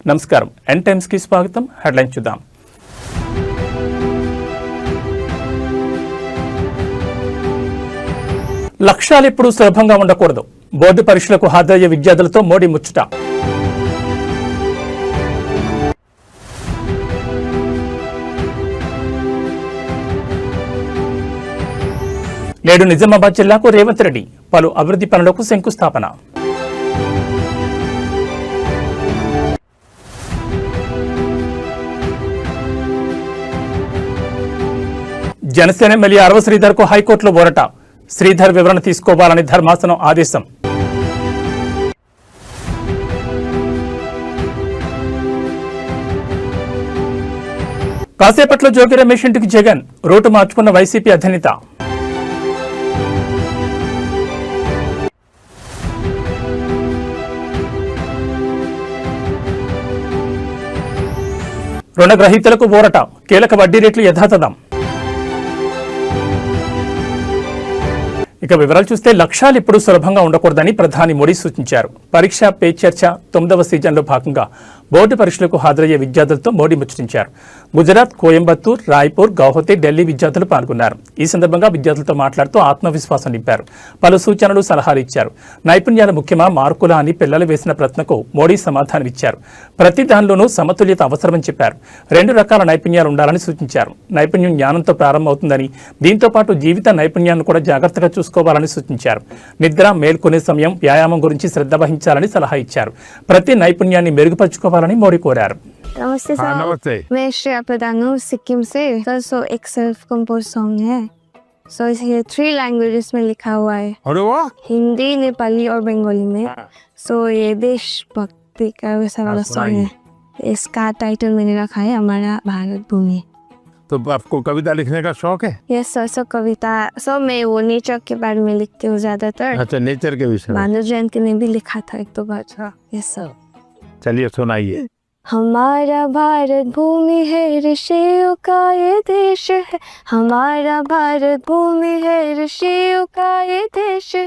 నమస్కారం. N times కి స్వాగతం. హెడ్లైన్స్ చూద్దాం. లక్ష్యాలు ఎప్పుడూ సులభంగా ఉండకూడదు. బోర్డు పరీక్షలకు హాజరయ్యే విద్యార్థులతో మోడీ ముచ్చట. నేడు నిజామాబాద్ జిల్లాకు రేవంత్ రెడ్డి పలు అభివృద్ధి పనులకు శంకుస్థాపన. జనసేన ఎమ్మెల్యే అరవ శ్రీధర్కు హైకోర్టులో ఊరట. శ్రీధర్ వివరణ తీసుకోవాలని ధర్మాసనం ఆదేశం. కాసేపట్లో జోగి రమేష్ ఇంటికి జగన్. రూటు మార్చుకున్న వైసీపీ అధినేత. రుణగ్రహీతలకు ఊరట. కీలక వడ్డీ రేట్లు యథాతథం. ఇక వివరాలు చూస్తే లక్ష్యాలు ఎప్పుడూ సులభంగా ఉండకూడదని ప్రధాని మోడీ సూచించారు. పరీక్ష పే చర్చ 9వ సీజన్లో భాగంగా బోర్డు పరీక్షలకు హాజరయ్యే విద్యార్థులతో మోడీ ముచ్చటించారు. గుజరాత్, కోయంబత్తూర్, రాయ్పూర్, గౌహతి, ఢిల్లీ విద్యార్థులు పాల్గొన్నారు. ఈ సందర్భంగా విద్యార్థులతో మాట్లాడుతూ ఆత్మవిశ్వాసం నింపారు. పలు సూచనలు, సలహాలు ఇచ్చారు. నైపుణ్యాల ముఖ్యమా, మార్కులా అని పిల్లలు వేసిన ప్రశ్నకు మోడీ సమాధానమిచ్చారు. ప్రతి దానిలోనూ సమతుల్యత అవసరమని చెప్పారు. 2 రకాల నైపుణ్యాలు ఉండాలని సూచించారు. నైపుణ్యం జ్ఞానంతో ప్రారంభమవుతుందని, దీంతో పాటు జీవిత నైపుణ్యాన్ని కూడా జాగ్రత్తగా చూసుకోవాలని సూచించారు. నిద్ర, మేల్కొనే సమయం, వ్యాయామం గురించి శ్రద్ధ వహించాలని సలహా ఇచ్చారు. ప్రతి నైపుణ్యాన్ని మెరుగుపరుచుకోవాలని మోడీ కోరారు. नमस्ते सर। नमस्ते। मैं श्रेया प्रधान हूँ सिक्किम से सर। सो एक सेल्फ कंपोज सॉन्ग है। सो ये 3 लैंग्वेजेस में लिखा हुआ है, अरे वाह, हिंदी, नेपाली और बंगाली में। सो ये देशभक्ति का वैसा वाला सॉन्ग है। इसका टाइटल मैंने रखा है हमारा भारत भूमि। तो आपको कविता लिखने का शौक है? Yes sir. सो कविता मैं वो नेचर के बारे में लिखती हूँ ज्यादातर। अच्छा, नेचर के विषय में। भानु जयंती ने भी लिखा था 1-2 बार। Yes sir. चलिए सुनाइए। हमारा भारत भूमि है, ऋषियों का ये देश है। हमारा भारत भूमि है, ऋषियों का ये देश है।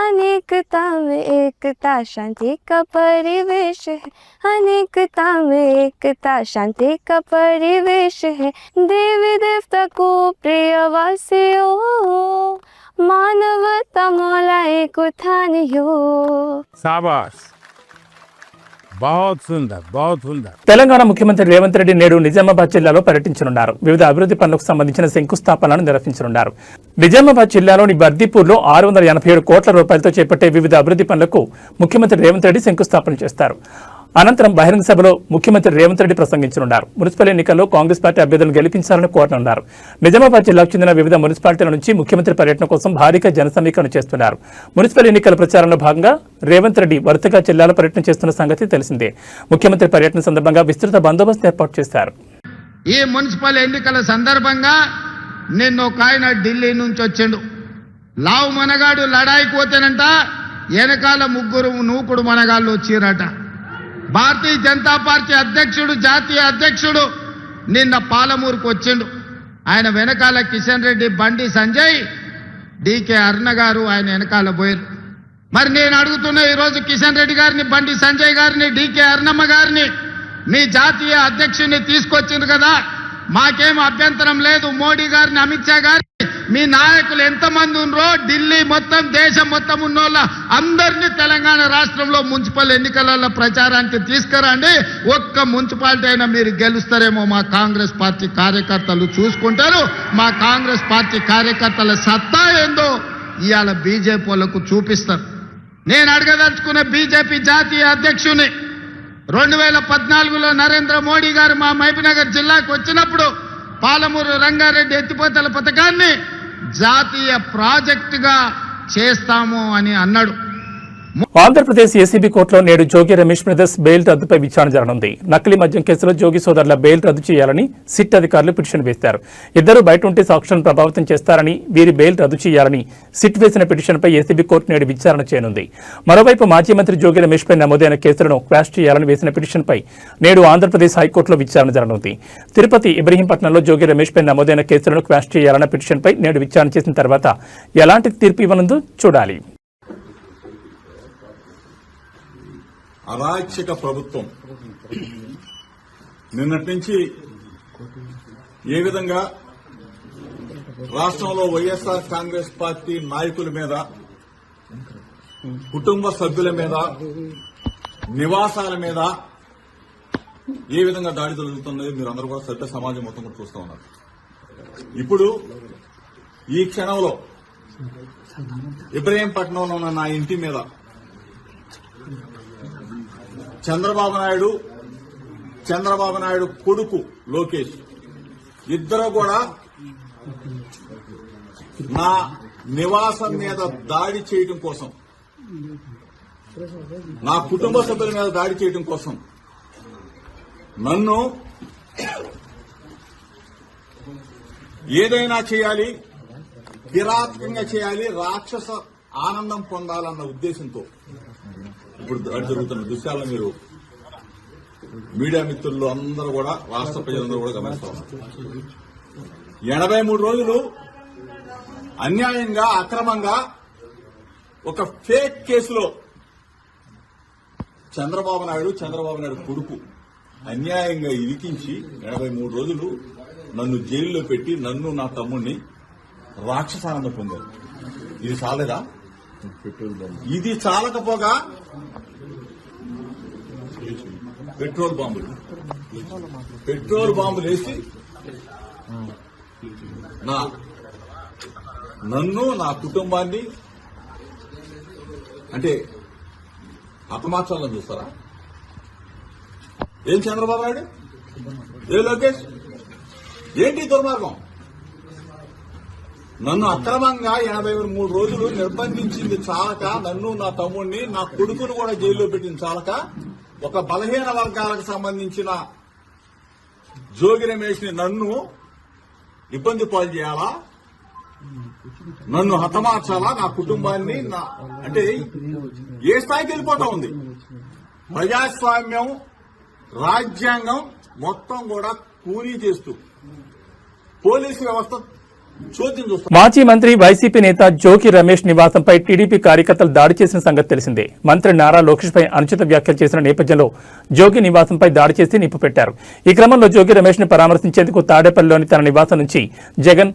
अनेकता में एकता, शांति का परिवेश है। अनेकता में एकता, शांति का परिवेश है। देवी देवता को प्रिय वासियों, मानवता मौला एक उठानियो। शाबाश, बहुत सुंदर, बहुत सुंदर। తెలంగాణ ముఖ్యమంత్రి రేవంత్ రెడ్డి నేడు నిజామాబాద్ జిల్లాలో పర్యటించనున్నారు. వివిధ అభివృద్ధి పనులకు సంబంధించిన శంకుస్థాపనలను నిర్వహించనున్నారు. నిజామాబాద్ జిల్లాలోని బర్దీపూర్లో 627 కోట్ల రూపాయలతో చేపట్టే వివిధ అభివృద్ధి పనులకు ముఖ్యమంత్రి రేవంత్ రెడ్డి శంకుస్థాపన చేస్తారు. అనంతరం బహిరంగ సభలో ముఖ్యమంత్రి రేవంత్ రెడ్డి ప్రసంగించనున్నారు. మున్సిపల్ ఎన్నికల్లో కాంగ్రెస్ పార్టీ అభ్యర్థులను గెలిపించాలని కోరనున్నారు. నిజామాబాద్ జిల్లాకు చెందిన వివిధ మున్సిపాలిటీల నుంచి ముఖ్యమంత్రి పర్యటన కోసం భారీగా జన సమీకరణ చేస్తున్నారు. మున్సిపల్ ఎన్నికల ప్రచారంలో భాగంగా రేవంత్ రెడ్డి వరుసగా జిల్లాలో పర్యటన చేస్తున్న సంగతి తెలిసిందే. ముఖ్యమంత్రి పర్యటన సందర్భంగా విస్తృత బందోబస్తు ఏర్పాటు చేశారు. ఈ మున్సిపల్ ఎన్నికల సందర్భంగా నిన్న ఒక ఆయన ఢిల్లీ నుంచి వచ్చిండు. లావు మనగాడు లడాయికి పోతేనంట వెనకాల 3 నూకుడు మనగాళ్ళు వచ్చిరట. భారతీయ జనతా పార్టీ అధ్యక్షుడు, జాతీయ అధ్యక్షుడు నిన్న పాలమూరుకు వచ్చిండు. ఆయన వెనకాల కిషన్ రెడ్డి, బండి సంజయ్, డికే అరుణ గారు ఆయన వెనకాల పోయారు. మరి నేను అడుగుతున్నా ఈరోజు కిషన్ రెడ్డి గారిని, బండి సంజయ్ గారిని, డికే అరుణమ్మ గారిని, మీ జాతీయ అధ్యక్షుడిని తీసుకొచ్చిండ్రు కదా, మాకేం అభ్యంతరం లేదు. మోడీ గారిని, అమిత్ షా గారిని, మీ నాయకులు ఎంతమంది ఉన్నారో ఢిల్లీ మొత్తం, దేశం మొత్తం ఉన్నోళ్ళ అందరినీ తెలంగాణ రాష్ట్రంలో మున్సిపల్ ఎన్నికలలో ప్రచారానికి తీసుకురండి. ఒక్క మున్సిపాలిటీ అయినా మీరు గెలుస్తారేమో మా కాంగ్రెస్ పార్టీ కార్యకర్తలు చూసుకుంటారు. మా కాంగ్రెస్ పార్టీ కార్యకర్తల సత్తా ఏందో ఇవాళ బీజేపీ వాళ్ళకు చూపిస్తారు. నేను అడగదలుచుకున్న బీజేపీ జాతీయ అధ్యక్షుని 2014లో నరేంద్ర మోడీ గారు మా మహబూబ్నగర్ జిల్లాకు వచ్చినప్పుడు పాలమూరు రంగారెడ్డి ఎత్తిపోతల పథకాన్ని జాతీయ ప్రాజెక్టుగా చేస్తాము అని అన్నాడు. ఆంధ్రప్రదేశ్ ఏసీబీ కోర్టులో నేడు జోగి రమేష్ బ్రదర్స్ బెయిల్ రద్దుపై విచారణ జరగనుంది. నకిలీ మద్యం కేసులో జోగి సోదరుల బెయిల్ రద్దు చేయాలని సిట్ అధికారులు పిటిషన్ వేశారు. ఇద్దరు బయట ఉంటే సాక్షులను ప్రభావితం చేస్తారని, వీరి బెయిల్ రద్దు చేయాలని సిట్ వేసిన పిటిషన్పై ఏసీబీ కోర్టు నేడు విచారణ చేయనుంది. మరోవైపు మాజీ మంత్రి జోగి రమేష్ పై నమోదైన కేసులను క్వాష్ చేయాలని వేసిన పిటిషన్పై నేడు ఆంధ్రప్రదేశ్ హైకోర్టులో విచారణ జరగనుంది. తిరుపతి, ఇబ్రహీంపట్నంలో జోగి రమేష్ పై నమోదైన కేసులను క్వాష్ చేయాలన్న పిటిషన్పై నేడు విచారణ చేసిన తర్వాత ఎలాంటి తీర్పు ఇవ్వనుందో చూడాలి. అరాచక ప్రభుత్వం నిన్నటి నుంచి ఏ విధంగా రాష్ట్రంలో వైఎస్ఆర్ కాంగ్రెస్ పార్టీ నాయకుల మీద, కుటుంబ సభ్యుల మీద, నివాసాల మీద ఏ విధంగా దాడి జరుగుతున్నది మీరు అందరూ కూడా సభ్య సమాజం మొత్తం కూడా చూస్తూ ఉన్నారు. ఇప్పుడు ఈ క్షణంలో ఇబ్రహీంపట్నంలో ఉన్న నా ఇంటి మీద చంద్రబాబు నాయుడు కొడుకు లోకేష్ ఇద్దరు కూడా నా నివాసం మీద దాడి చేయడం కోసం, నా కుటుంబ సభ్యుల మీద దాడి చేయడం కోసం నన్ను ఏదైనా చేయాలి, కిరాతకంగా చేయాలి, రాక్షస ఆనందం పొందాలన్న ఉద్దేశంతో ఇప్పుడు దాడి జరుగుతున్న దృశ్యాలను మీరు మీడియా మిత్రులు అందరూ కూడా, రాష్ట్ర ప్రజలందరూ కూడా గమనిస్తూ ఉన్నారు. 83 రోజులు అన్యాయంగా, అక్రమంగా ఒక ఫేక్ కేసులో చంద్రబాబు నాయుడు కొడుకు అన్యాయంగా ఇరికించి 83 రోజులు నన్ను జైల్లో పెట్టి నన్ను నా తమ్ముడిని రాక్షసానందం పొందారు. ఇది చాలేదా? ఇది చాలకపోగా పెట్రోల్ బాంబులు వేసి నన్ను నా కుటుంబాన్ని అంటే హతమార్చాలని చూస్తారా? ఏం చంద్రబాబు నాయుడు, ఏ లోకేష్, ఏంటి దుర్మార్గం? నన్ను అక్రమంగా 83 రోజులు నిర్బంధించింది చాలక, నన్ను నా తమ్ముడిని నా కొడుకును కూడా జైల్లో పెట్టింది చాలక, ఒక బలహీన వర్గాలకు సంబంధించిన జోగి రమేష్ ని నన్ను ఇబ్బంది పాలు చేయాలా, నన్ను హతమార్చాలా, నా కుటుంబాన్ని అంటే ఏ స్థాయికి వెళ్ళిపోతా ఉంది? ప్రజాస్వామ్యం, రాజ్యాంగం మొత్తం కూడా కూలీ చేస్తూ పోలీసు వ్యవస్థ చోద్యం చూస్తారు. మాజీ మంత్రి వైసీపీ నేత జోగి రమేష్ నివాసంపై టీడీపీ కార్యకర్తలు దాడి చేసిన సంగతి తెలిసిందే. మంత్రి నారా లోకేష్ పై అనుచిత వ్యాఖ్యలు చేసిన నేపథ్యంలో జోగి నివాసంపై దాడి చేసి నిప్పుపెట్టారు. ఈ క్రమంలో జోగి రమేష్ ని పరామర్శించేందుకు తాడేపల్లిలోని తన నివాసం నుంచి జగన్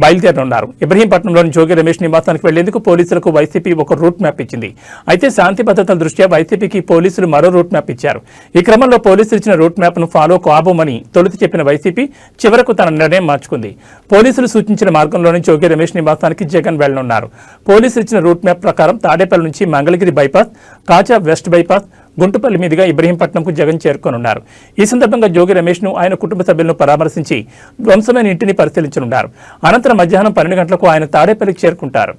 బయలుదేరనున్నారు. ఇబ్రహీంపట్నంలోని జోగి రమేష్ నివాసానికి వెళ్లేందుకు పోలీసులకు వైసీపీ ఒక రూట్ మ్యాప్ ఇచ్చింది. అయితే శాంతి భద్రతల దృష్ట్యా వైసీపీకి పోలీసులు మరో రూట్ మ్యాప్ ఇచ్చారు. ఈ క్రమంలో పోలీసులు ఇచ్చిన రూట్ మ్యాప్ ను ఫాలో కాబోమని తొలుత చెప్పిన వైసీపీ చివరకు తన నిర్ణయం మార్చుకుంది. పోలీసులు సూచించిన మార్గంలోని జోగి రమేష్ నివాసానికి జగన్ వెళ్లనున్నారు. పోలీసులు ఇచ్చిన రూట్ మ్యాప్ ప్రకారం తాడేపల్లి నుంచి మంగళగిరి బైపాస్, కాజా వెస్ట్ బైపాస్, గుంటుపల్లి మీదుగా ఇబ్రహీంపట్నంకు జగన్ చేరుకోనున్నారు. ఈ సందర్భంగా జోగి రమేష్ ను ఆయన కుటుంబ సభ్యులను పరామర్శించి ధ్వంసమైన ఇంటిని పరిశీలించనున్నారు. అనంతరం మధ్యాహ్నం 12 గంటలకు ఆయన తాడేపల్లికి చేరుకుంటారు.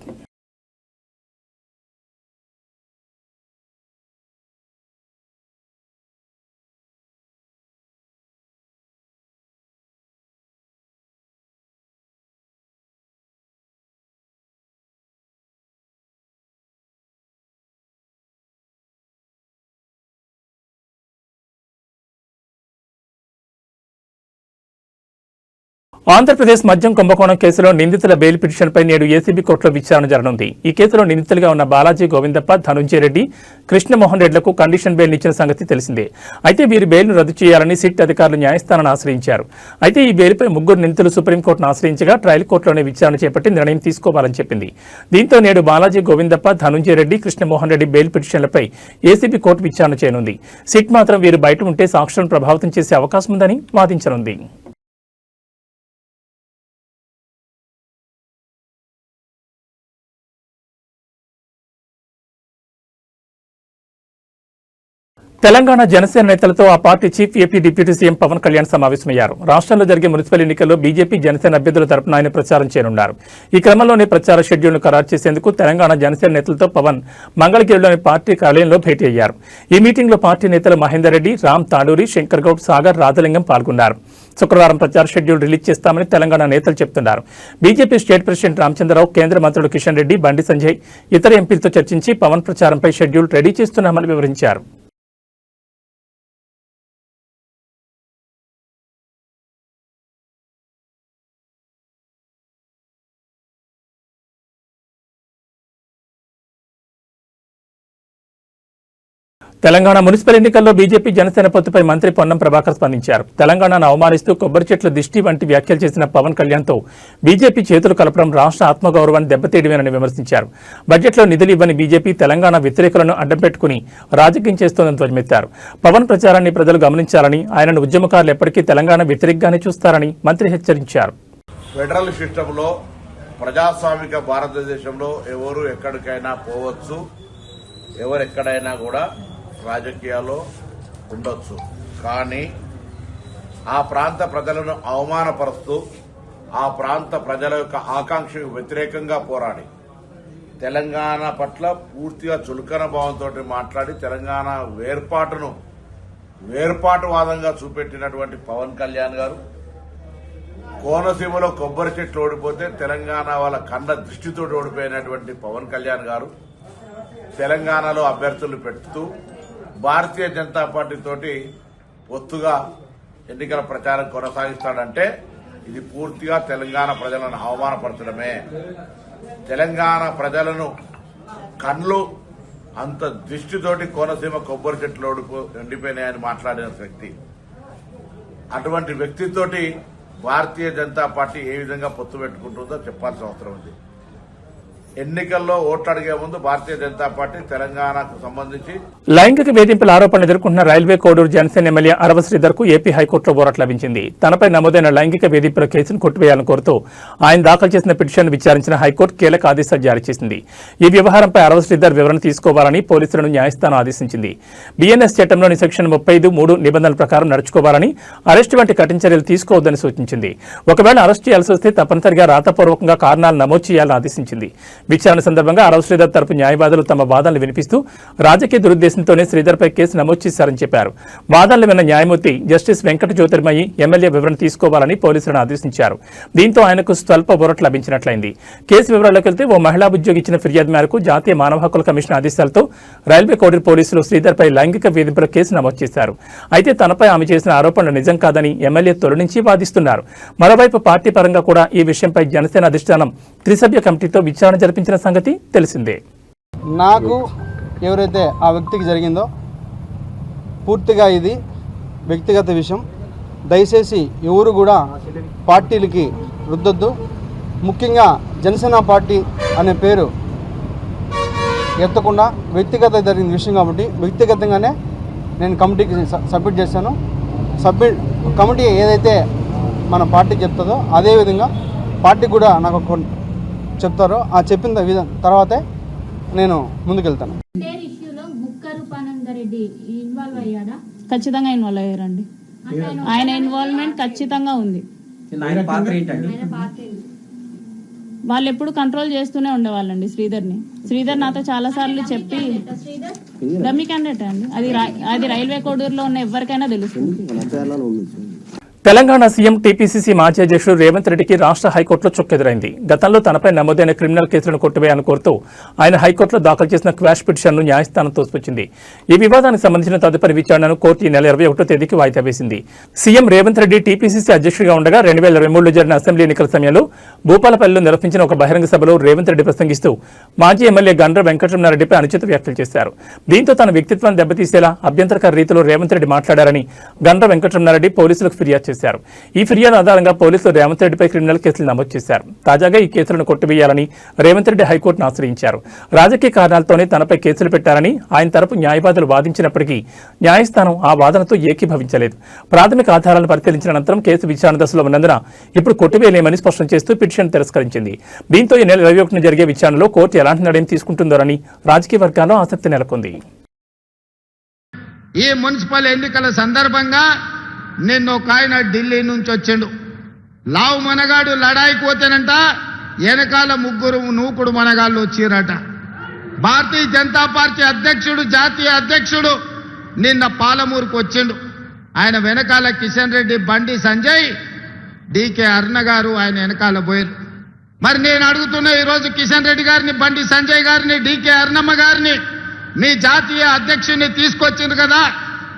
ఆంధ్రప్రదేశ్ మద్యం కుంభకోణం కేసులో నిందితుల బెయిల్ పిటిషన్పై నేడు ఏసీబీ కోర్టులో విచారణ జరగనుంది. ఈ కేసులో నిందితులుగా ఉన్న బాలాజీ గోవిందప్ప, ధనుంజయ రెడ్డి, కృష్ణమోహన్ రెడ్డిలకు కండిషన్ బెయిల్ ఇచ్చిన సంగతి తెలిసిందే. అయితే వీరి బెయిల్ను రద్దు చేయాలని సిట్ అధికారులు న్యాయస్థానాన్ని ఆశ్రయించారు. అయితే ఈ బెయిల్పై ముగ్గురు నిందితులు సుప్రీంకోర్టును ఆశ్రయించగా ట్రయల్ కోర్టులోనే విచారణ చేపట్టి నిర్ణయం తీసుకోవాలని చెప్పింది. దీంతో నేడు బాలాజీ గోవిందప్ప, ధనుంజయ రెడ్డి, కృష్ణమోహన్ రెడ్డి బెయిల్ పిటిషన్లపై ఏసీబీ కోర్టు విచారణ చేయనుంది. సిట్ మాత్రం వీరు బయట ఉంటే సాక్షులను ప్రభావితం చేసే అవకాశం ఉందని వాదించనుంది. తెలంగాణ జనసేన నేతలతో ఆ party chief AP deputy CM Pawan Kalyan సమావేశమయ్యారు. రాష్ట్రంలో జరిగే మున్సిపల్ ఎన్నికల్లో బీజేపీ, జనసేన అభ్యర్థుల తరపున ఆయన ప్రచారం చేయనున్నారు. ఈ క్రమంలోనే ప్రచార షెడ్యూల్ను ఖరారు చేసేందుకు తెలంగాణ జనసేన నేతలతో పవన్ మంగళగిరిలోని పార్టీ కార్యాలయంలో భేటీ అయ్యారు. ఈ మీటింగ్లో పార్టీ నేతలు మహేందర్ రెడ్డి, రామ్ తాడూరి, శంకర్ గౌడ్, సాగర్, రాజలింగం పాల్గొన్నారు. శుక్రవారం ప్రచార షెడ్యూల్ రిలీజ్ చేస్తామని తెలంగాణ నేతలు చెబుతున్నారు. బీజేపీ స్టేట్ ప్రెసిడెంట్ రామచంద్రరావు, కేంద్ర మంత్రులు కిషన్ రెడ్డి, బండి సంజయ్ ఇతర ఎంపీలతో చర్చించి పవన్ ప్రచారంపై షెడ్యూల్ రెడీ చేస్తున్నామని వివరించారు. తెలంగాణ మున్సిపల్ ఎన్నికల్లో బీజేపీ జనసేన పొత్తుపై మంత్రి పొన్నం ప్రభాకర్ స్పందించారు. తెలంగాణను అవమానిస్తూ కొబ్బరి చెట్ల దిష్టి వంటి వ్యాఖ్యలు చేసిన పవన్ కళ్యాణ్తో బీజేపీ చేతులు కలపడం రాష్ట్ర ఆత్మగౌరవాన్ని దెబ్బతీయడమేనని విమర్శించారు. బడ్జెట్లో నిధులు ఇవ్వని బీజేపీ తెలంగాణ వ్యతిరేకులను అడ్డం పెట్టుకుని రాజకీయం చేస్తోందని ధ్వజమెత్తారు. పవన్ ప్రచారాన్ని ప్రజలు గమనించాలని, ఆయనను ఉద్యమకారులు ఎప్పటికీ తెలంగాణ వ్యతిరేకంగానే చూస్తారని మంత్రి హెచ్చరించారు. ఫెడరల్ సిస్టంలో ప్రజాస్వామిక భారతదేశంలో ఎవరు ఎక్కడికైనా పోవచ్చు, ఎవరు ఎక్కడైనా కూడా రాజకీయాల్లో ఉండొచ్చు. కానీ ఆ ప్రాంత ప్రజలను అవమానపరుస్తూ ఆ ప్రాంత ప్రజల యొక్క ఆకాంక్షకు వ్యతిరేకంగా పోరాడి తెలంగాణ పట్ల పూర్తిగా చులకన భావంతో మాట్లాడి తెలంగాణ వేర్పాటువాదంగా చూపెట్టినటువంటి పవన్ కళ్యాణ్ గారు కోనసీమలో కొబ్బరి చెట్లు ఓడిపోతే తెలంగాణ వాళ్ళ కన్న దృష్టితో ఓడిపోయినటువంటి పవన్ కళ్యాణ్ గారు తెలంగాణలో అభ్యర్థులు పెడుతూ భారతీయ జనతా పార్టీ తోటి ఒత్తుగా ఎన్నికల ప్రచారం కొనసాగిస్తాడంటే ఇది పూర్తిగా తెలంగాణ ప్రజలను అవమానపరచడమే. తెలంగాణ ప్రజలను కళ్ళు అంత దృష్టితోటి కోనసీమ కొబ్బరి చెట్లు ఎండిపోయినాయని మాట్లాడిన వ్యక్తి, అటువంటి వ్యక్తితోటి భారతీయ జనతా పార్టీ ఏ విధంగా పొత్తు పెట్టుకుంటుందో చెప్పాల్సిన అవసరం ఉంది. ఎన్నికల్లో ఓట్లు అడిగే ముందు భారతీయ జనతా పార్టీ తెలంగాణకు సంబంధించి లైంగిక వేధింపుల ఆరోపణలు ఎదుర్కొంటున్న రైల్వే కోడూరు జనసేన ఎమ్మెల్యే అరవ శ్రీధర్కు ఏపీ హైకోర్టులో ఊరట లభించింది. తనపై నమోదైన లైంగిక వేధింపుల కేసును కొట్టివేయాలని కోరుతూ ఆయన దాఖలు చేసిన పిటిషన్ను విచారించిన హైకోర్టు కీలక ఆదేశాలు జారీ చేసింది. ఈ వ్యవహారంపై అరవ శ్రీధర్ వివరణ తీసుకోవాలని పోలీసులను న్యాయస్థానం ఆదేశించింది. బీఎన్ఎస్ చట్టంలోని సెక్షన్ 35(3) నిబంధనల ప్రకారం నడుచుకోవాలని, అరెస్టు వంటి కఠిన చర్యలు తీసుకోవద్దని సూచించింది. ఒకవేళ అరెస్టు చేయాల్సి వస్తే తప్పనిసరిగా రాతపూర్వకంగా కారణాలు నమోదు చేయాలని ఆదేశించింది. విచారణ సందర్భంగా అరవ శ్రీధర్ తరపు న్యాయవాదులు తమ వాదనలు వినిపిస్తూ రాజకీయ దురుద్దేశంతోనే శ్రీధర్పై కేసు నమోదు చేశారని చెప్పారు. వాదనలు విన్న న్యాయమూర్తి జస్టిస్ వెంకట జ్యోతిర్మయి ఎమ్మెల్యే వివరణ తీసుకోవాలని పోలీసులను ఆదేశించారు. దీంతో ఆయనకు స్వల్ప ఊరట లభించినట్లయింది. కేసు వివరాల్లోకి వెళ్తే ఓ మహిళా ఉద్యోగి ఇచ్చిన ఫిర్యాదు మేరకు జాతీయ మానవ హక్కుల కమిషన్ ఆదేశాలతో రైల్వే కోడూరు పోలీసులు శ్రీధర్పై లైంగిక వేధింపుల కేసు నమోదు చేశారు. అయితే తనపై ఆమె చేసిన ఆరోపణలు నిజం కాదని ఎమ్మెల్యే తొలి నుంచి వాదిస్తున్నారు. మరోవైపు పార్టీ పరంగా కూడా ఈ విషయంపై జనసేన అధిష్టానం త్రిసభ్య కమిటీతో విచారణ జరిపించిన సంగతి తెలిసిందే. నాకు ఎవరైతే ఆ వ్యక్తికి జరిగిందో పూర్తిగా ఇది వ్యక్తిగత విషయం. దయచేసి ఎవరు కూడా పార్టీలకి రుద్దొద్దు. ముఖ్యంగా జనసేన పార్టీ అనే పేరు ఎత్తకుండా వ్యక్తిగత జరిగిన విషయం కాబట్టి వ్యక్తిగతంగానే నేను కమిటీకి సబ్మిట్ చేశాను. కమిటీ ఏదైతే మన పార్టీ చెప్తుందో అదేవిధంగా పార్టీ కూడా నాకు చెప్తారో ఆ చెప్పిన తర్వాతే నేను ముందుకెళ్తాను. ఖచ్చితంగా ఇన్వాల్వ్ అయ్యారండి. ఆయన ఇన్వాల్వ్మెంట్ ఖచ్చితంగా ఉంది. వాళ్ళు ఎప్పుడు కంట్రోల్ చేస్తూనే ఉండేవాళ్ళండి శ్రీధర్ నాతో చాలా సార్లు చెప్పి డమ్మీ క్యాండిడేట్ అండి. అది రైల్వే కోడూరులో ఉన్న ఎవరికైనా తెలుస్తుంది. తెలంగాణ సీఎం టీపీసీసీ మాజీ అధ్యక్షుడు రేవంత్ రెడ్డికి రాష్ట్ర హైకోర్టులో చుక్కెదురైంది. గతంలో తనపై నమోదైన క్రిమినల్ కేసులను కొట్టివేయాలని కోరుతూ ఆయన హైకోర్టులో దాఖలు చేసిన క్వాష్ పిటిషన్ను న్యాయస్థానం తోసిపుచ్చింది. ఈ వివాదానికి సంబంధించిన తదుపరి విచారణను కోర్టు ఈ నెల 21వ తేదీకి వాయిదా వేసింది. సీఎం రేవంత్ రెడ్డి టీపీసీసీ అధ్యక్షుడిగా ఉండగా 2023లో జరిగిన అసెంబ్లీ ఎన్నికల సమయంలో భూపాలపల్లిలో నిర్వహించిన ఒక బహిరంగ సభలో రేవంత్ రెడ్డి ప్రసంగిస్తూ మాజీ ఎమ్మెల్యే గండ్ర వెంకటరమణారెడ్డిపై అనుచిత వ్యాఖ్యలు చేశారు. దీంతో తన వ్యక్తిత్వాన్ని దెబ్బతీసేలా అభ్యంతరకర రీతిలో రేవంత్ రెడ్డి మాట్లాడారని గండ్ర వెంకటరమణారెడ్డి పోలీసులకు ఫిర్యాదు చేశారు. ఈ ఫిర్యాదు ఆధారంగా పోలీసులు రేవంత్ రెడ్డిపై క్రిమినల్ కేసులు నమోదు చేశారు. తాజాగా ఈ కేసులను కొట్టివేయాలని రేవంత్ రెడ్డి హైకోర్టును ఆశ్రయించారు. రాజకీయ కారణాలతోనే తనపై కేసులు పెట్టారని ఆయన తరపు న్యాయవాదులు వాదించినప్పటికీ న్యాయస్థానం ఆ వాదనతో ఏకీభవించలేదు. ప్రాథమిక ఆధారాలను పరిశీలించిన అనంతరం కేసు విచారణ దశలో ఉన్నందున ఇప్పుడు కొట్టివేయలేమని స్పష్టం చేస్తూ పిటిషన్ తిరస్కరించింది. దీంతో ఈ నెల 21న జరిగే విచారణలో కోర్టు ఎలాంటి నిర్ణయం తీసుకుంటుందోనని రాజకీయ వర్గాల్లో ఆసక్తి నెలకొంది. ఈ మున్సిపల్ ఎన్నికల సందర్భంగా నిన్న ఒక ఆయన ఢిల్లీ నుంచి వచ్చిండు. లావు మనగాడు లడాయికి పోతేనంట వెనకాల ముగ్గురు నూకుడు మనగాళ్ళు వచ్చిరట. భారతీయ జనతా పార్టీ అధ్యక్షుడు, జాతీయ అధ్యక్షుడు నిన్న పాలమూరుకు వచ్చిండు. ఆయన వెనకాల కిషన్ రెడ్డి, బండి సంజయ్, డీకే అరుణ గారు ఆయన వెనకాల పోయారు. మరి నేను అడుగుతున్నా ఈరోజు కిషన్ రెడ్డి గారిని, బండి సంజయ్ గారిని, డీకే అరుణమ్మ గారిని మీ జాతీయ అధ్యక్షుడిని తీసుకొచ్చింది కదా,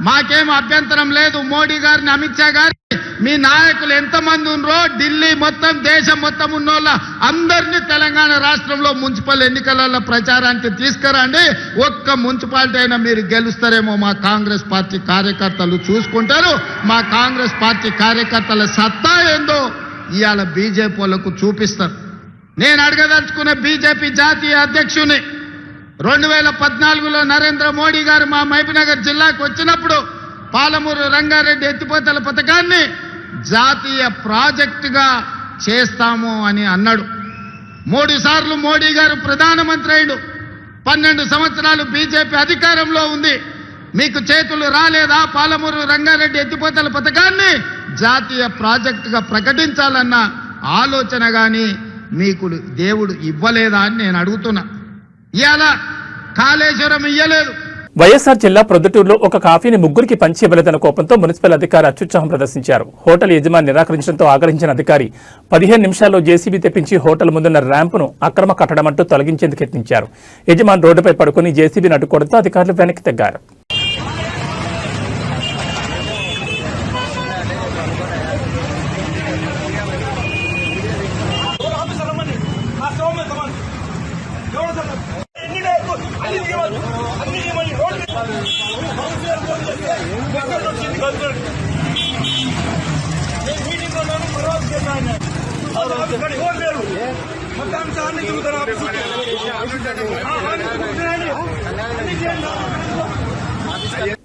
మాకేం అభ్యంతరం లేదు. మోడీ గారిని, అమిత్ షా గారిని మీ నాయకులు ఎంతమంది ఉన్నారో ఢిల్లీ మొత్తం దేశం మొత్తం ఉన్నోళ్ళ అందరినీ తెలంగాణ రాష్ట్రంలో మున్సిపల్ ఎన్నికలలో ప్రచారానికి తీసుకురండి. ఒక్క మున్సిపాలిటీ అయినా మీరు గెలుస్తారేమో మా కాంగ్రెస్ పార్టీ కార్యకర్తలు చూసుకుంటారు. మా కాంగ్రెస్ పార్టీ కార్యకర్తల సత్తా ఏందో ఇవాళ బీజేపీ వాళ్ళకు చూపిస్తారు. నేను అడగదలుచుకున్న బీజేపీ జాతీయ అధ్యక్షుని 2014లో నరేంద్ర మోడీ గారు మా మహబూబ్నగర్ జిల్లాకు వచ్చినప్పుడు పాలమూరు రంగారెడ్డి ఎత్తిపోతల పథకాన్ని జాతీయ ప్రాజెక్టుగా చేస్తాము అని అన్నాడు. 3 సార్లు మోడీ గారు ప్రధానమంత్రి అయ్యాడు. 12 సంవత్సరాలు బీజేపీ అధికారంలో ఉంది. మీకు చేతులు రాలేదా పాలమూరు రంగారెడ్డి ఎత్తిపోతల పథకాన్ని జాతీయ ప్రాజెక్టుగా ప్రకటించాలన్న ఆలోచన కానీ మీకు దేవుడు ఇవ్వలేదా అని నేను అడుగుతున్నా. ఇవాళ కాళేశ్వరం ఇయ్యలేదు. వైఎస్ఆర్ జిల్లా ప్రొద్దుటూరులో ఒక కాఫీని ముగ్గురికి పంచి ఇవ్వలేదన్న కోపంతో మున్సిపల్ అధికారి అత్యుత్సాహం ప్రదర్శించారు. హోటల్ యజమాని నిరాకరించడంతో ఆగ్రహించిన అధికారి 15 నిమిషాల్లో జేసీబీ తెప్పించి హోటల్ ముందున్న ర్యాంపును అక్రమ కట్టడమంటూ తొలగించేందుకు యత్నించారు. యజమాని రోడ్డుపై పడుకుని జేసీబీని అడ్డుకోవడంతో అధికారులు వెనక్కి తగ్గారు.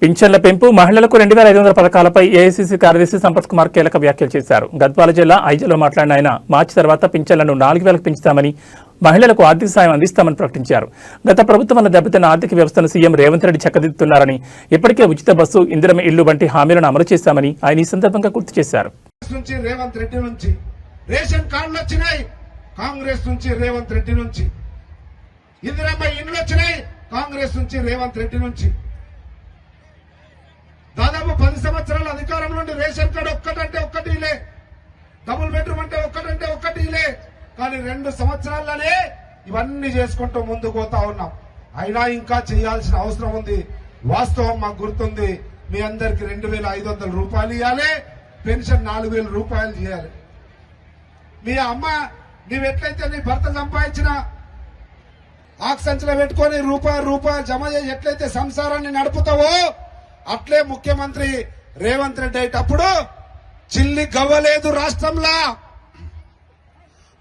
పింఛన్ల పెంపు, మహిళలకు 2500 పథకాలపై ఏఐసీసీ కార్యదర్శి సంపత్ కుమార్ కీలక వ్యాఖ్యలు చేశారు. గద్వాల జిల్లా ఐజలో మాట్లాడిన ఆయన మార్చి తర్వాత పింఛన్లను 4000కు పెంచుతామని, మహిళలకు ఆర్థిక సాయం అందిస్తామని ప్రకటించారు. గత ప్రభుత్వం వల్ల దెబ్బతిన్న ఆర్థిక వ్యవస్థను సీఎం రేవంత్ రెడ్డి చక్కదిద్దుతున్నారని, ఇప్పటికే ఉచిత బస్సు, ఇందిరమ్మ ఇల్లు వంటి హామీలను అమలు చేశామని ఆయన ఈ సందర్భంగా గుర్తు చేశారు. రేవంత్ రెడ్డి నుంచి రేషన్ కార్డులు వచ్చినాయి, కాంగ్రెస్ నుంచి రేవంత్ రెడ్డి నుంచి. ఇందిరమ్మ ఇండ్లు వచ్చినాయి, కాంగ్రెస్ నుంచి రేవంత్ రెడ్డి నుంచి. దాదాపు 10 సంవత్సరాల అధికారం నుండి రేషన్ కార్డు ఒక్కటంటే ఒక్కటి ఇలే, డబుల్ బెడ్రూమ్ అంటే ఒక్కటి ఇలే. కానీ 2 సంవత్సరాల్లోనే ఇవన్నీ చేసుకుంటూ ముందుకు పోతా ఉన్నాం. అయినా ఇంకా చేయాల్సిన అవసరం ఉంది. వాస్తవం మాకు గుర్తుంది, మీ అందరికి 2500 రూపాయలు ఇవ్వాలి, పెన్షన్ 4000 రూపాయలు చేయాలి. మీ అమ్మ నీవెట్లయితే నీ భర్త సంపాదించిన ఆక్సంచులో పెట్టుకొని రూపాయి జమ చేసి ఎట్లయితే సంసారాన్ని నడుపుతావో అట్లే ముఖ్యమంత్రి రేవంత్ రెడ్డి అయ్యేటప్పుడు చిల్లి గవ్వలేదు రాష్ట్రంలో.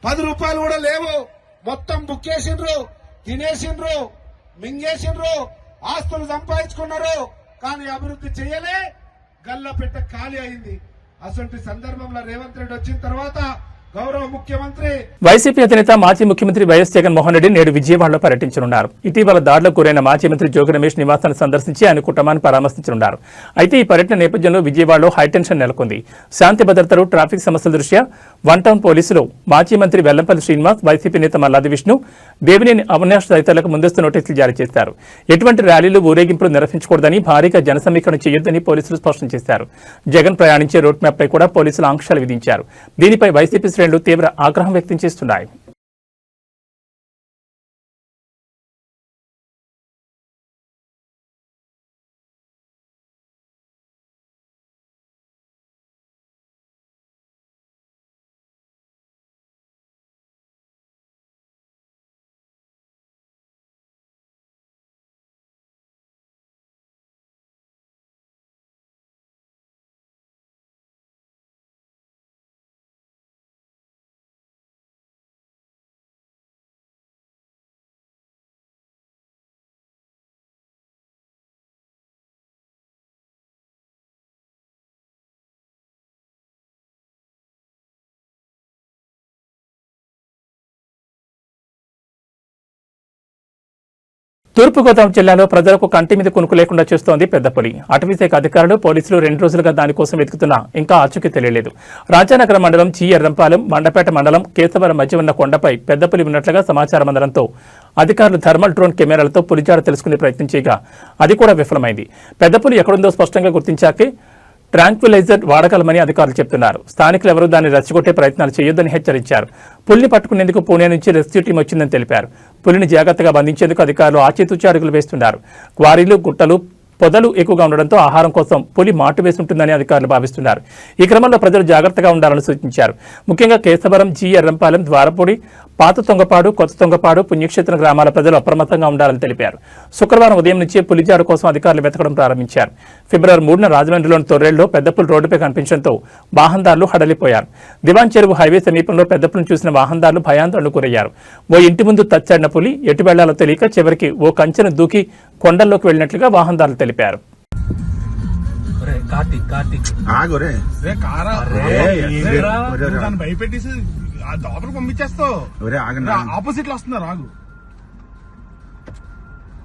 10 రూపాయలు కూడా లేవు. మొత్తం బుక్కేసిండ్రు, తినేసిండ్రు, మింగేసిండ్రు, ఆస్తులు సంపాదించుకున్నారు. కానీ అభివృద్ధి చేయలే, గల్లపెట్ట ఖాళీ అయింది. అసలు సందర్భంలో రేవంత్ రెడ్డి వచ్చిన తర్వాత గౌరవ ముఖ్యమంత్రి వైసీపీ అధినేత మాజీ ముఖ్యమంత్రి వైఎస్ జగన్మోహన్ రెడ్డి నేడు విజయవాడలో పర్యటించనున్నారు. ఇటీవల దాడులకు గురైన మాజీ మంత్రి జోగి రమేష్ నివాసాన్ని సందర్శించి ఆయన కుటుంబాన్ని పరామర్శించనున్నారు. అయితే ఈ పర్యటన నేపథ్యంలో విజయవాడలో హైటెన్షన్ నెలకొంది. శాంతి భద్రతలు, ట్రాఫిక్ సమస్యల దృష్ట్యా 1 టౌన్ పోలీసులు మాజీ మంత్రి వెల్లంపల్లి శ్రీనివాస్, వైసీపీ నేత మల్లాది విష్ణు, దేవినేని అవినాష్ తదితరులకు ముందస్తు నోటీసులు జారీ చేశారు. ఎటువంటి ర్యాలీలు, ఊరేగింపులు నిర్వహించకూడదని, భారీగా జన సమీకరణ చేయొద్దని పోలీసులు స్పష్టం చేశారు. జగన్ ప్రయాణించే రూట్ మ్యాప్ పై కూడా పోలీసులు ఆంక్షలు విధించారు. దీనిపై వైసీపీ శ్రేణులు తీవ్ర ఆగ్రహం వ్యక్తం చేస్తున్నాయి. తూర్పుగోదావరి జిల్లాలో ప్రజలకు కంటి మీద కునుకు లేకుండా చేస్తోంది పెద్దపులి. అటవీశాఖ అధికారులు, పోలీసులు 2 రోజులుగా దానికోసం వెతుకుతున్నా ఇంకా ఆచూకీ తెలియలేదు. రాజానగరం మండలం చీ ఎర్రంపాలెం, మండపేట మండలం కేశవరం మధ్య ఉన్న కొండపై పెద్దపులి ఉన్నట్లుగా సమాచారం అందడంతో అధికారులు థర్మల్ డ్రోన్ కెమెరాలతో పులిజాడ తెలుసుకునే ప్రయత్నం చేయగా అది కూడా విఫలమైంది. పెద్దపులి ఎక్కడుందో స్పష్టంగా గుర్తించాకే ట్రాంక్విలైజర్ వాడగలమని అధికారులు చెప్తున్నారు. స్థానికులు ఎవరూ దాన్ని రెచ్చగొట్టే ప్రయత్నాలు చేయొద్దని హెచ్చరించారు. పులిని పట్టుకునేందుకు పూణే నుంచి రెస్క్యూ టీం వచ్చిందని తెలిపారు. పులిని జాగ్రత్తగా బంధించేందుకు అధికారులు ఆచితూచి అడుగులు వేస్తున్నారు. క్వారీలు, గుట్టలు, పొదలు ఎక్కువగా ఉండడంతో ఆహారం కోసం పులి మాటు వేసి ఉంటుందని అధికారులు భావిస్తున్నారు. ఈ క్రమంలో ప్రజలు జాగ్రత్తగా ఉండాలని సూచించారు. ముఖ్యంగా కేశవరం, జి ఎర్రంపాలెం, ద్వారపూడి, పాత తొంగపాడు, కొత్త తొంగపాడు, పుణ్యక్షేత్రం గ్రామాల ప్రజలు అప్రమత్తంగా ఉండాలని తెలిపారు. శుక్రవారం ఉదయం నుంచే పులిజాడు కోసం అధికారులు వెతకడం ప్రారంభించారు. ఫిబ్రవరి 3న రాజమండ్రిలోని తొర్రేల్లో పెద్దపులి రోడ్డుపై కనిపించడంతో వాహనదారులు హడలిపోయారు. దివాన్ చెరువు హైవే సమీపంలో పెద్దపులిని చూసిన వాహనదారులు భయాందోళనకు గురయ్యారు. ఓ ఇంటి ముందు తచ్చాడిన పులి ఎటు వెళ్లాలో తెలియక చివరికి ఓ కంచెను దూకి కొండల్లోకి వెళ్లినట్లుగా వాహనదారులు తెలిపారు. భయపెట్టేసి లోపలికి పంపించేస్తావు. ఆపోజిట్ లో వస్తున్నా రాగు.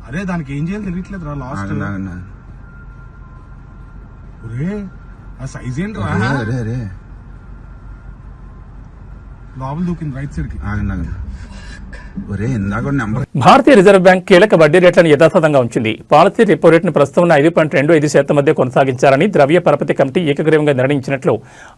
అరే దానికి ఏం చేయాలి తెలియట్లేదు రా. లాస్ట్ ఆ సైజ్ ఏంటి రా. లోపల దూకింది రైట్ సైడ్ కి. భారతీయ రిజర్వ్ బ్యాంక్ కీలక వడ్డీ రేట్లను యథాతథంగా ఉంచింది. పాలసీ రెపో రేటును ప్రస్తుతం 5.25% మధ్య కొనసాగించాలని ద్రవ్య పరపతి కమిటీ ఏకగ్రీవంగా నిర్ణయించినట్లు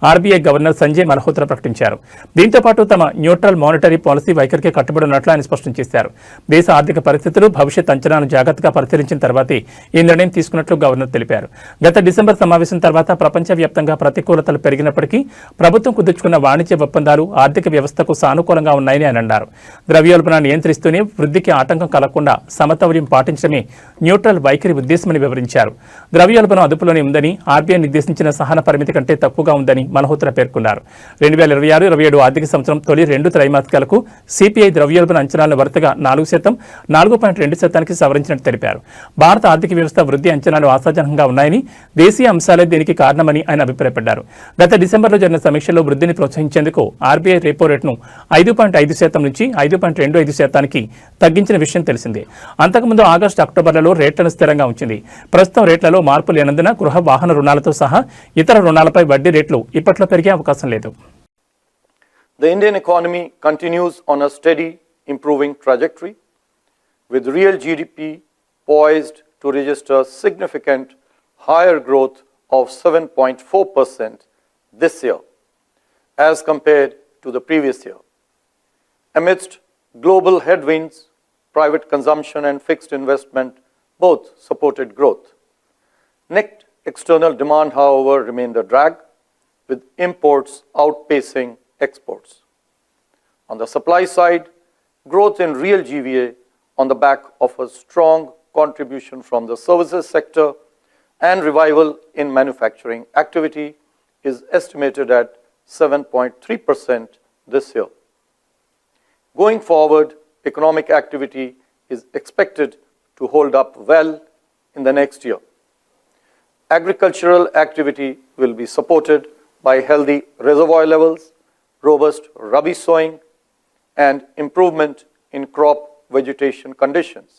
ఆర్బీఐ గవర్నర్ సంజయ్ మల్హోత్రా ప్రకటించారు. దీంతో పాటు తమ న్యూట్రల్ మానిటరీ పాలసీ వైఖరికి కట్టుబడి ఉన్నట్లు ఆయన స్పష్టం చేశారు. దేశ ఆర్థిక పరిస్థితులు, భవిష్యత్ అంచనాలను జాగ్రత్తగా పరిశీలించిన తర్వాతే ఈ నిర్ణయం తీసుకున్నట్లు గవర్నర్ తెలిపారు. గత డిసెంబర్ సమావేశం తర్వాత ప్రపంచవ్యాప్తంగా ప్రతికూలతలు పెరిగినప్పటికీ ప్రభుత్వం కుదుర్చుకున్న వాణిజ్య ఒప్పందాలు ఆర్థిక వ్యవస్థకు సానుకూలంగా ఉన్నాయని ఆయన అన్నారు. ద్రవ్యోల్బణాన్ని నియంత్రిస్తూనే వృద్ధికి ఆటంకం కలగకుండా సమతౌల్యం పాటించడమే న్యూట్రల్ వైఖరి ఉద్దేశమని వివరించారు. ద్రవ్యోల్బణం అదుపులోనే ఉందని, ఆర్బీఐ నిర్దేశించిన సహన పరిమితి కంటే తక్కువగా ఉందని మల్హోత్రా పేర్కొన్నారు. 2026-27 ఆర్థిక సంవత్సరం తొలి 2 త్రైమాసికాలకు సిపిఐ ద్రవ్యోల్బణ అంచనాలను వరుసగా 4%, 4.2% సవరించినట్టు తెలిపారు. భారత ఆర్థిక వ్యవస్థ వృద్ధి అంచనాలు ఆశాజనకంగా ఉన్నాయని, దేశీయ అంశాలే దీనికి కారణమని ఆయన అభిప్రాయపడ్డారు. గత డిసెంబర్లో జరిగిన సమీక్షలో వృద్ధిని ప్రోత్సహించేందుకు ఆర్బీఐ రెపో రేటును 5.5% నుంచి 5.25% తగ్గించిన విషయం తెలిసిందే. అంతకుముందు ఆగస్టు, అక్టోబర్లలో రేట్లను స్థిరంగా ఉంచింది. ప్రస్తుతం రేట్లలో మార్పు లేనందున గృహ వాహన రుణాలతో సహా ఇతర రుణాలపై వడ్డీ రేట్లు ఇప్పట్లో పెరిగే అవకాశం లేదు. The Indian economy continues on a steady improving trajectory, with real GDP poised to register significant higher growth of 7.4% this year as compared to the previous year. Amidst global headwinds, private consumption and fixed investment both supported growth. Net external demand, however, remained a drag, with imports outpacing exports. On the supply side, growth in real GVA on the back of a strong contribution from the services sector and revival in manufacturing activity is estimated at 7.3% this year. Going forward, economic activity is expected to hold up well in the next year. Agricultural activity will be supported by healthy reservoir levels, robust rabi sowing, and improvement in crop vegetation conditions.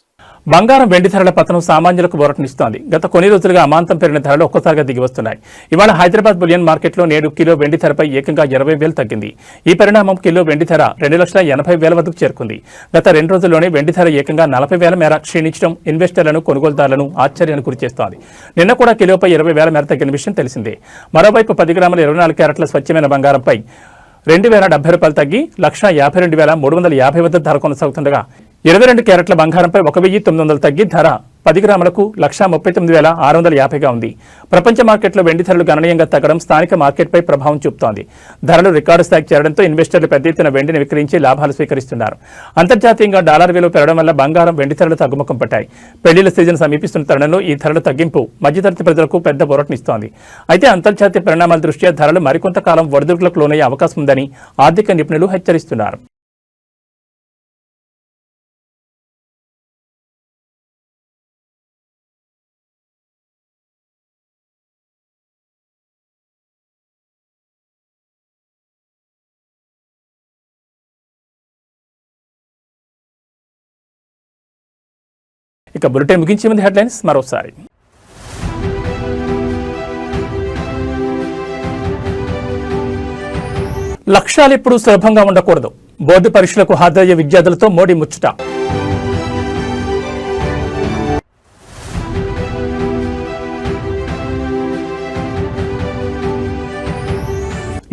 బంగారం, వెండి ధరల పతనం సామాన్యులకు ఊరటనిస్తోంది. గత కొన్ని రోజులుగా అమాంతం పెరిగిన ధరలు ఒక్కసారిగా దిగి వస్తున్నాయి. ఇవాళ హైదరాబాద్ బులియన్ మార్కెట్లో నేడు కిలో వెండి ధరపై ఏకంగా 20,000 తగ్గింది. ఈ పరిణామం కిలో వెండి ధర 2,80,000 వద్దకు చేరుకుంది. గత 2 రోజుల్లోనే వెండి ధర ఏకంగా 40,000 మేర క్షీణించడం ఇన్వెస్టర్లను, కొనుగోలుదారులను ఆశ్చర్యానికి గురిచేస్తోంది. నిన్న కూడా కిలోపై 20,000 మేర తగ్గిన విషయం తెలిసిందే. మరోవైపు 10 గ్రాముల 24 క్యారెట్ల స్వచ్ఛమైన బంగారంపై ₹2,070 తగ్గి 1,52,350 వద్ద ధర కొనసాగుతుండగా 22 క్యారెట్ల బంగారంపై 1,900 తగ్గి ధర 10 గ్రాములకు 1,39,650గా ఉంది. ప్రపంచ మార్కెట్లో వెండి ధరలు గణనీయంగా తగ్గడం స్థానిక మార్కెట్పై ప్రభావం చూపుతోంది. ధరలు రికార్డు స్థాయికి చేరడంతో ఇన్వెస్టర్లు పెద్ద ఎత్తున వెండిని విక్రయించి లాభాలు స్వీకరిస్తున్నారు. అంతర్జాతీయంగా డాలర్ విలువ పెరగడం వల్ల బంగారం, వెండి ధరలు తగ్గుముఖం పట్టాయి. పెళ్లిళ్ల సీజన్ సమీపిస్తున్న తరుణంలో ఈ ధరల తగ్గింపు మధ్యతరగతి ప్రజలకు పెద్ద ఊరటనిస్తోంది. అయితే అంతర్జాతీయ పరిణామాల దృష్ట్యా ధరలు మరికొంతకాలం ఒడిదుడుకులకు లోనయ్యే అవకాశం ఉందని ఆర్థిక నిపుణులు హెచ్చరిస్తున్నారు. ఇక బులెటిన్ ముగించే ముందు హెడ్లైన్స్ మరోసారి. లక్ష్యాలు ఎప్పుడూ సులభంగా ఉండకూడదు. బోర్డు పరీక్షలకు హాజరయ్యే విద్యార్థులతో మోడీ ముచ్చట.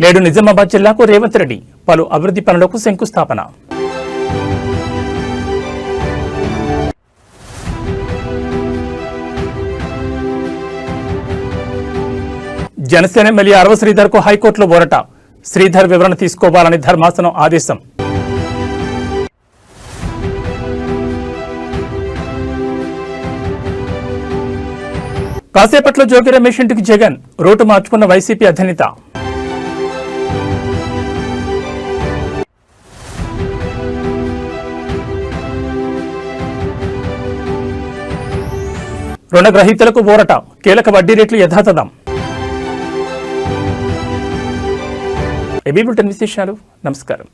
నేడు నిజామాబాద్ జిల్లాకు రేవంత్ రెడ్డి పలు అభివృద్ధి పనులకు శంకుస్థాపన. జనసేన ఎమ్మెల్యే అరవ శ్రీధర్కు హైకోర్టులో ఊరట. శ్రీధర్ వివరణ తీసుకోవాలని ధర్మాసనం ఆదేశం. కాసేపట్లో జోగి రమేష్ ఇంటికి జగన్. రూటు మార్చుకున్న వైసీపీ అధినేత. రుణగ్రహీతలకు ఊరట. కీలక వడ్డీ రేట్లు యథాతథం. ఏబీ బులెటిన్ విశేషాలు. నమస్కారం.